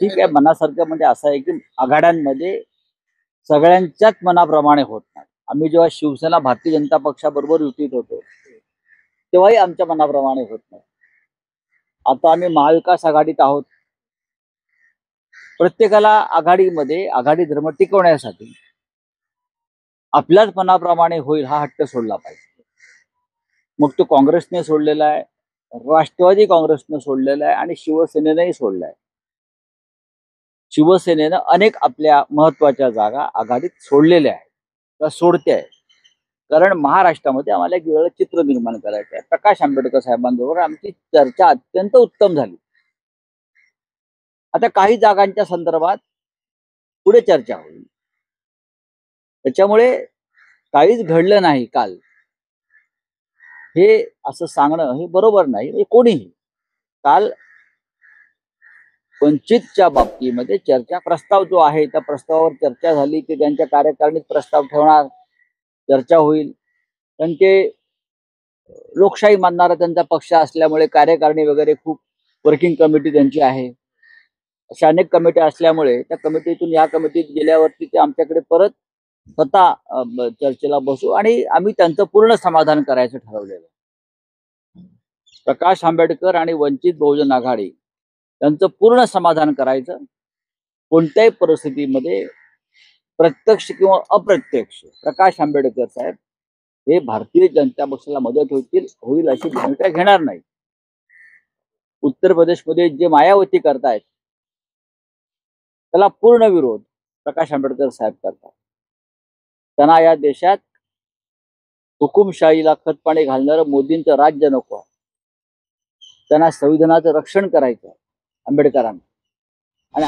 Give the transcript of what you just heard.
ठीक आहे, मनासारखं म्हणजे असं आहे की आघाड्यांमध्ये सगळ्यांच्याच मनाप्रमाणे होत नाही. आम्ही जेव्हा शिवसेना भारतीय जनता पक्षाबरोबर युतीत होतो तेव्हाही आमच्या मनाप्रमाणे होत नाही. आता आम्ही महाविकास आघाडीत आहोत. प्रत्येकाला आघाडीमध्ये आघाडी धर्म टिकवण्यासाठी आपल्याच मनाप्रमाणे होईल हा हट्ट सोडला पाहिजे. मग तो काँग्रेसने सोडलेला आहे, राष्ट्रवादी काँग्रेसने सोडलेला आहे आणि शिवसेनेनेही सोडला आहे. शिवसेनेनं अनेक आपल्या महत्वाच्या जागा आघाडीत सोडलेल्या आहेत किंवा सोडते आहे. कारण महाराष्ट्रामध्ये आम्हाला एक वेगळं चित्र निर्माण करायचं आहे. प्रकाश आंबेडकर साहेबांबरोबर आमची चर्चा अत्यंत उत्तम झाली. आता काही जागांच्या संदर्भात पुढे चर्चा होईल. त्याच्यामुळे काहीच घडलं नाही काल हे असं सांगणं हे बरोबर नाही. म्हणजे कोणीही काल वंचितच्या बाबतीमध्ये चर्चा प्रस्ताव जो आहे त्या प्रस्तावावर चर्चा झाली की त्यांच्या कार्यकारिणीत प्रस्ताव ठेवणार, चर्चा होईल. त्यांचे लोकशाही मानणारा त्यांचा पक्ष असल्यामुळे कार्यकारिणी वगैरे खूप वर्किंग कमिटी त्यांची आहे. अशा अनेक कमिट्या असल्यामुळे त्या कमिटीतून या कमिटीत गेल्यावरती ते आमच्याकडे परत स्वतः चर्चेला बसू आणि आम्ही त्यांचं पूर्ण समाधान करायचं ठरवलेलं. प्रकाश आंबेडकर आणि वंचित बहुजन आघाडी त्यांचं पूर्ण समाधान करायचं. कोणत्याही परिस्थितीमध्ये प्रत्यक्ष किंवा अप्रत्यक्ष प्रकाश आंबेडकर साहेब हे भारतीय जनता पक्षाला मदत होईल अशी भूमिका घेणार नाही. उत्तर प्रदेशमध्ये जे मायावती करतायत त्याला पूर्ण विरोध प्रकाश आंबेडकर साहेब करतात. त्यांना या देशात हुकुमशाहीला खतपाणी घालणारं मोदींचं राज्य नको आहे. त्यांना संविधानाचं रक्षण करायचं आंबेडकरांना. आणि